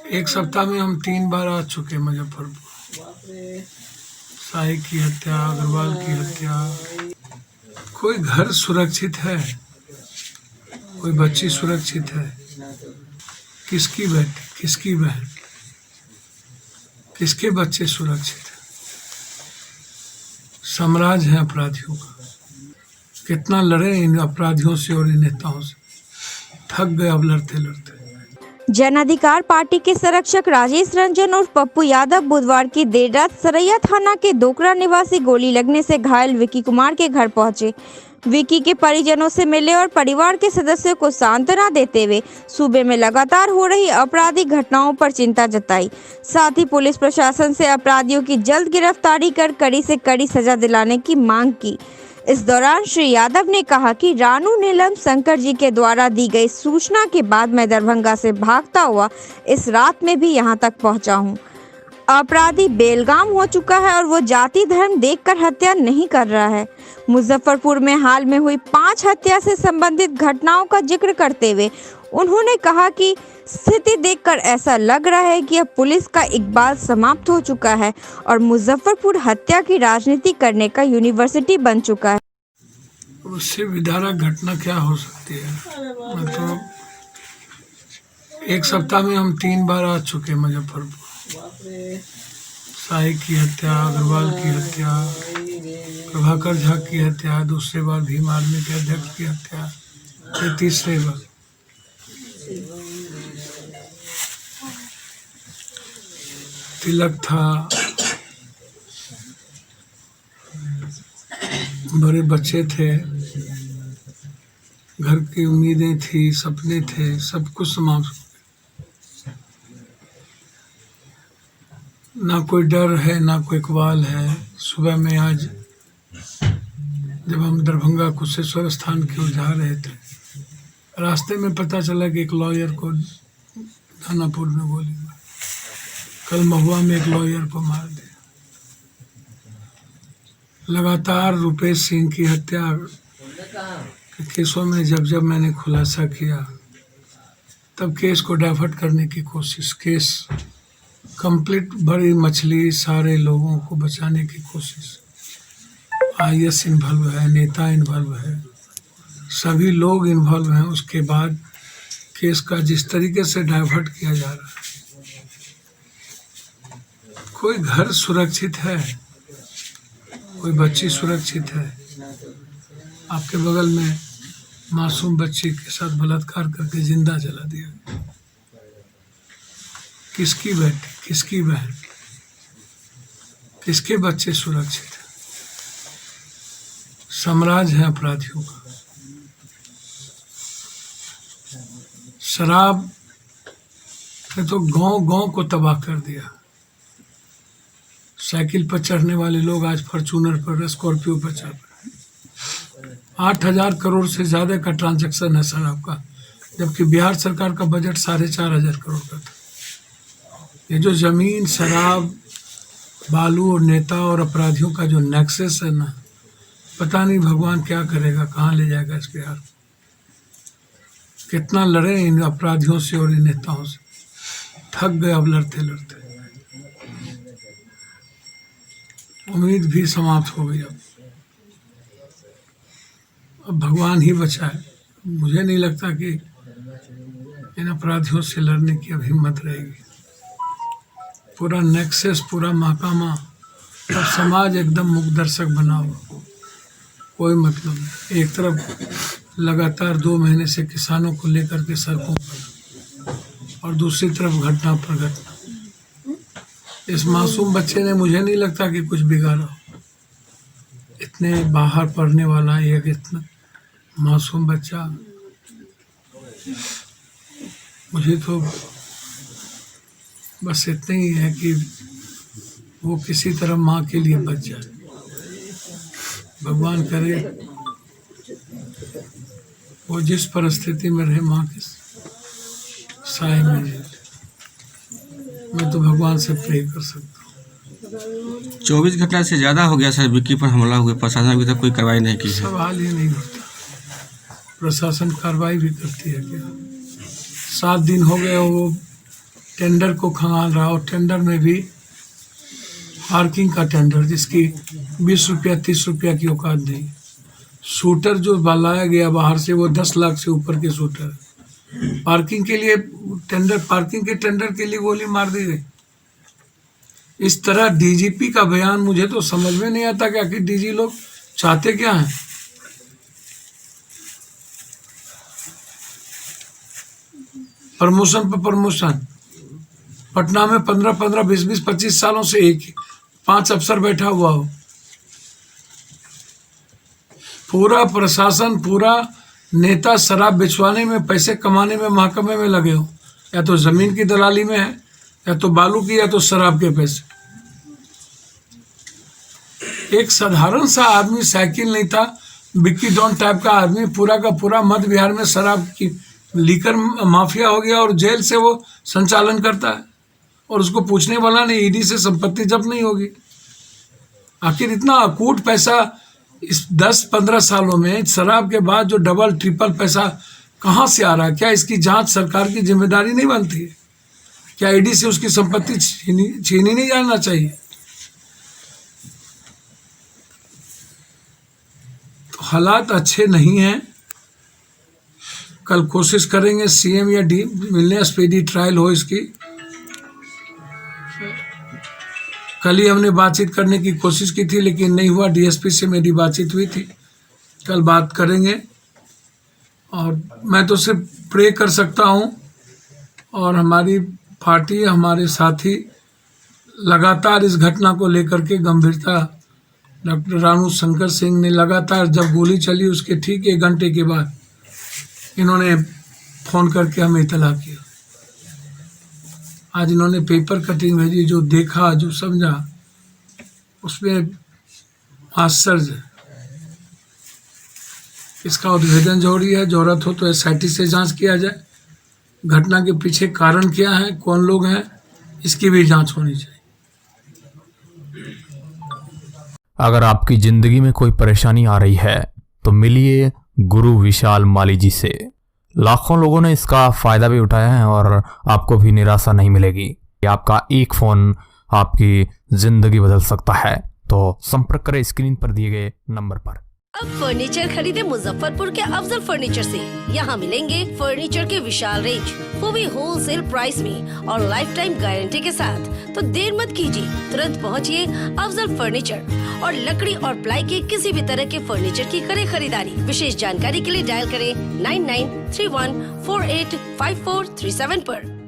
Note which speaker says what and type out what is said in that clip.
Speaker 1: एक सप्ताह में हम 3 बार आ चुके मुजफ्फरपुर। शाही की हत्या, अग्रवाल की हत्या। कोई घर सुरक्षित है? कोई बच्ची सुरक्षित है? किसकी बेटी, किसकी बहन, किसके बच्चे सुरक्षित है? साम्राज्य है अपराधियों का। कितना लड़े इन अपराधियों से और इन नेताओं से, थक गए अब लड़ते लड़ते।
Speaker 2: जन अधिकार पार्टी के संरक्षक राजेश रंजन और पप्पू यादव बुधवार की देर रात सरैया थाना के दोकरा निवासी गोली लगने से घायल विकी कुमार के घर पहुंचे। विकी के परिजनों से मिले और परिवार के सदस्यों को सांत्वना देते हुए सूबे में लगातार हो रही आपराधिक घटनाओं पर चिंता जताई। साथ ही पुलिस प्रशासन से अपराधियों की जल्द गिरफ्तारी कर कड़ी से कड़ी सजा दिलाने की मांग की। इस दौरान श्री यादव ने कहा कि रानू नीलम शंकर जी के द्वारा दी गई सूचना के बाद मैं दरभंगा से भागता हुआ इस रात में भी यहां तक पहुंचा हूं। अपराधी बेलगाम हो चुका है और वो जाति धर्म देखकर हत्या नहीं कर रहा है। मुजफ्फरपुर में हाल में हुई 5 हत्या से संबंधित घटनाओं का जिक्र करते हुए उन्होंने कहा कि स्थिति देखकर ऐसा लग रहा है कि अब पुलिस का इकबाल समाप्त हो चुका है और मुजफ्फरपुर हत्या की राजनीति करने का यूनिवर्सिटी बन चुका है।
Speaker 1: उससे विदारक घटना क्या हो सकती है? मतलब एक सप्ताह में हम 3 बार आ चुके मुजफ्फरपुर। शाही की हत्या, अग्रवाल की हत्या, प्रभाकर झा की हत्या, दूसरे बार भीम आर्मी के अध्यक्ष की हत्या, ये तीसरे बार। तिलक था, बड़े बच्चे थे, घर की उम्मीदें थी, सपने थे, सब कुछ समाप्त। ना कोई डर है, ना कोई इकबाल है। सुबह में आज जब हम दरभंगा कुशेश्वर स्थान की ओर जा रहे थे, रास्ते में पता चला कि एक लॉयर को दानापुर में गोली मार, कल महुआ में एक लॉयर को मार दिया। लगातार रुपेश सिंह की हत्या के केसों में जब मैंने खुलासा किया, तब केस को डाइवर्ट करने की कोशिश, केस कंप्लीट, बड़ी मछली, सारे लोगों को बचाने की कोशिश। आईएएस इन्वॉल्व है, नेता इन्वॉल्व है, सभी लोग इन्वॉल्व हैं। उसके बाद केस का जिस तरीके से डाइवर्ट किया जा रहा है। कोई घर सुरक्षित है? कोई बच्ची सुरक्षित है? आपके बगल में मासूम बच्ची के साथ बलात्कार करके जिंदा जला दिया। किसकी बेटी, किसकी बहन, किसके बच्चे सुरक्षित हैं? साम्राज्य है अपराधियों का। शराब ने तो गांव को तबाह कर दिया। साइकिल पर चढ़ने वाले लोग आज फॉर्च्यूनर पर, स्कॉर्पियो पर चढ़ रहे हैं। 8,000 करोड़ से ज्यादा का ट्रांजैक्शन है शराब का, जबकि बिहार सरकार का बजट 4,500 करोड़ का था। ये जो जमीन, शराब, बालू और नेता और अपराधियों का जो नेक्सस है ना, पता नहीं भगवान क्या करेगा, कहाँ ले जाएगा इस बिहार को। कितना लड़े इन अपराधियों से और इन नेताओं से, थक गए अब लड़ते लड़ते। उम्मीद भी समाप्त हो गई। अब भगवान ही बचाए। मुझे नहीं लगता कि इन अपराधियों से लड़ने की अब हिम्मत रहेगी। पूरा नेक्सस, पूरा महकमा, अब समाज एकदम मुख दर्शक बना हुआ, कोई मतलब नहीं। एक तरफ लगातार 2 महीने से किसानों को लेकर के सड़कों पर, और दूसरी तरफ घटना पर घटना। इस मासूम बच्चे ने, मुझे नहीं लगता कि कुछ बिगाड़ा हो। इतने बाहर पढ़ने वाला एक इतना मासूम बच्चा, मुझे तो बस इतना ही है कि वो किसी तरह माँ के लिए बच जाए। भगवान करे वो जिस परिस्थिति में रहे, माँ के साए में रहे। मैं तो भगवान से प्रे कर सकता हूँ।
Speaker 3: 24 घंटा से ज़्यादा हो गया सर विक्की पर हमला हुए, प्रशासन अभी तक कोई कार्रवाई नहीं की है।
Speaker 1: सवाल ही नहीं होता। प्रशासन कार्रवाई भी करती है क्या? 7 दिन हो गए वो टेंडर को खंगाल रहा, और टेंडर में भी पार्किंग का टेंडर जिसकी 20 रुपया 30 रुपया की औकात नहीं। शूटर जो लाया गया बाहर से वो 10 लाख से ऊपर के शूटर, पार्किंग के लिए टेंडर, पार्किंग के टेंडर के लिए गोली मार दी गई। इस तरह डीजीपी का बयान मुझे तो समझ में नहीं आता कि आखिर डीजी लोग चाहते क्या हैं। प्रमोशन पर प्रमोशन, पटना में 15-15, 20-20, 25 सालों से एक ही 5 अफसर बैठा हुआ हो। पूरा प्रशासन, पूरा नेता शराब बेचवाने में, पैसे कमाने में, महकमे में लगे हो। या तो जमीन की दलाली में है, या तो बालू की, या तो शराब के पैसे। एक साधारण सा आदमी, साइकिल नहीं था, बिक्की डॉन टाइप का आदमी, पूरा का पूरा मध्य बिहार में शराब की लीकर माफिया हो गया, और जेल से वो संचालन करता है, और उसको पूछने वाला नहीं, ईडी से संपत्ति जब्त नहीं होगी। आखिर इतना अकूट पैसा इस 10-15 सालों में, शराब के बाद जो डबल ट्रिपल पैसा कहाँ से आ रहा है? क्या इसकी जांच सरकार की जिम्मेदारी नहीं बनती है? क्या ईडी से उसकी संपत्ति छीनी नहीं जाना चाहिए? तो हालात अच्छे नहीं हैं। कल कोशिश करेंगे सीएम या डी मिलने, स्पीडी ट्रायल हो इसकी। कल ही हमने बातचीत करने की कोशिश की थी, लेकिन नहीं हुआ। डीएसपी से मेरी बातचीत हुई थी, कल बात करेंगे। और मैं तो सिर्फ प्रे कर सकता हूँ, और हमारी पार्टी, हमारे साथी लगातार इस घटना को लेकर के गंभीरता, डॉक्टर रानू शंकर सिंह ने लगातार, जब गोली चली उसके ठीक 1 घंटे के बाद इन्होंने फ़ोन करके हमें इतला किया। आज इन्होंने पेपर कटिंग भेजी, जो देखा, जो समझा, उसमें आश्चर्य। इसका उद्भेदन जरूरी है। जरूरत हो तो एसआईटी से जांच किया जाए। घटना के पीछे कारण क्या है, कौन लोग हैं, इसकी भी जांच होनी चाहिए।
Speaker 4: अगर आपकी जिंदगी में कोई परेशानी आ रही है तो मिलिए गुरु विशाल माली जी से। लाखों लोगों ने इसका फायदा भी उठाया है और आपको भी निराशा नहीं मिलेगी। आपका एक फोन आपकी जिंदगी बदल सकता है। तो संपर्क करें स्क्रीन पर दिए गए नंबर पर।
Speaker 5: अब फर्नीचर खरीदे मुजफ्फरपुर के अफजल फर्नीचर से। यहाँ मिलेंगे फर्नीचर के विशाल रेंज, वो भी होलसेल प्राइस में और लाइफ टाइम गारंटी के साथ। तो देर मत कीजिए, तुरंत पहुँचिए अफजल फर्नीचर और लकड़ी और प्लाई के किसी भी तरह के फर्नीचर की करें खरीदारी। विशेष जानकारी के लिए डायल करें 9931485437 पर।